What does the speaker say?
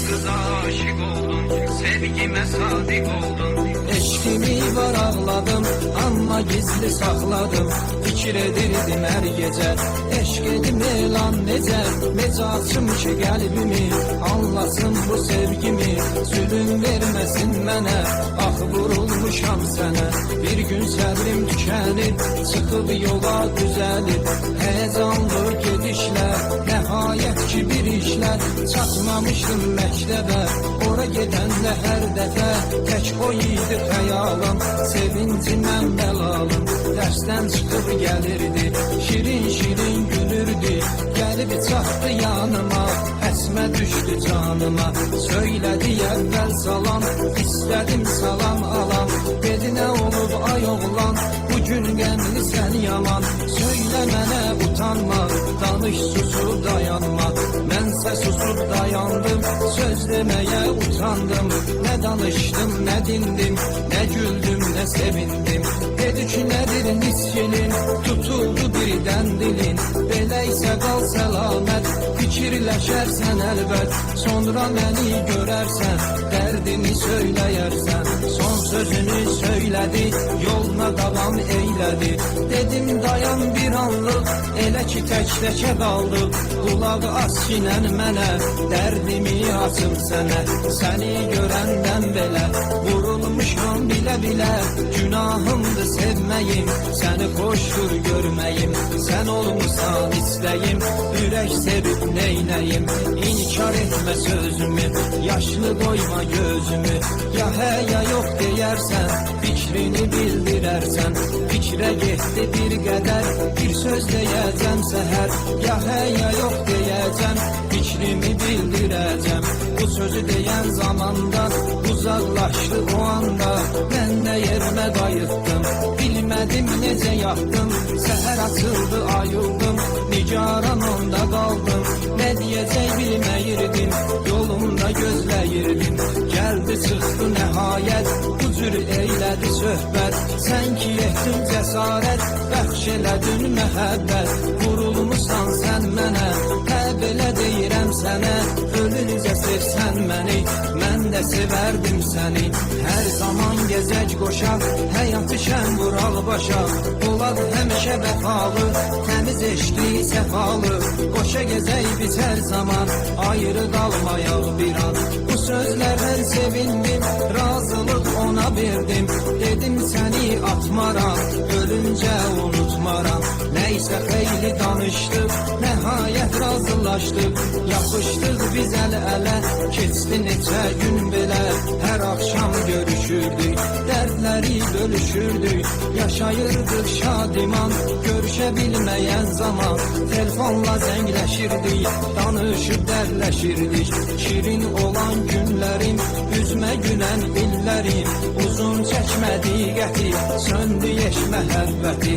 kıza aşık oldum, sevgime sadık oldum. Eşkimi var ağladım ama gizli sakladım. Fikir edirdim her gece, eşk edim elan nece. Nece açım ki kalbimi, anlasın bu sevgimi. Zulüm vermesin mənə, ah vurulmuşam sənə. Bir gün səbrim tükenir, çıkıp yola düzelir. Heyecanlı gedişler, nihayet ki bir işler. Çatmamışdım məktəbə, ora gedəndə hər dəfə tek o idi xəyalım. Sevincimdən bəlalım, dərsdən çıxıb gəlirdi. Şirin şirin gülürdü, gəlib çatdı yanıma. Əsmə düşdü canıma, söylədi əvvəl salam. İstədim salam alam, dedi nə olub ay oğlan. Bugün qəmli sən yaman, söylə mənə utanma. Danış susub dayanma, mənsə susub dayandım. Söz deməyə utandım, nə danışdım nə dindim. Nə güldüm nə sevindim, dedi ki nədir niskilin. Tutuldu birdən dilin, belə isə qal səlamət. Fikirləşərsən əlbət, sonra məni görərsən. Dərdini söyləyərsən, son sözünü söylədi. Yoluna davam eylədi, dedim dayan bir anlıq. Elə ki tək-təkə qaldıq, qulaq as kinən mənə. Dərdimi açım sənə, səni görəndən belə. Vurulmuşam bilə-bilə, günahımdır sevməyim. Səni xoşdur görməyim, sən olmuşsan istəyim. Ürək sevib neynəyim, inkar etmə sözümü. Yaşlı qoyma gözümü, ya hə ya yox deyərsən. Fikrini bildirərsən, fikrə getdi bir qədər. Bir söz deyəcəm səhər, ya hə ya yox deyəcəm. Fikrimi bildirəcəm, bu sözü deyən zamanda. Uzaqlaşdı o anda, mən də yerimə qayıtdım. Bilmədim necə yatdım, səhər açıldı ayıldım. Nigaran onda qaldım, nə deyəcək bilməyirdim. Yolumda gözləyirdim, gəldi çıxdı nəhayət. Bu cür eylədi söhbət, sən ki etdin cəsarət. Bəxş elədin məhəbbət, vurulmusan sən mənə. Hə belə deyirəm sənə, ölüncə sevsən məni. Mən də sevərdim səni, hər zaman gezək qoşaq. Həyatı şən vural başa, olaq həmişə vəfalı. Təmiz eşqli səfalı, qoşa gezək biz hər zaman. Ayrı qalmayaq bir an, bu sözlərdən sevindim. Razılıq ona verdim, dedim səni atmaram. Ölüncə unutmaram, nəysə xeyli danışdıq. Nəhayət razılaşdıq, yapışdıq biz əl-ələ. Keçdi neçə gün belə, hər axşam görüşürdük. Dərdləri bölüşürdük, yaşayırdıq şadiman. Görüşə bilməyən zaman, telefonla zəngləşirdik. Danışıb dərləşirdik, şirin olan günlərim. Üzmə gülən illərim, uzun çəkmədi qəti. Söndü yeş məhəbbəti.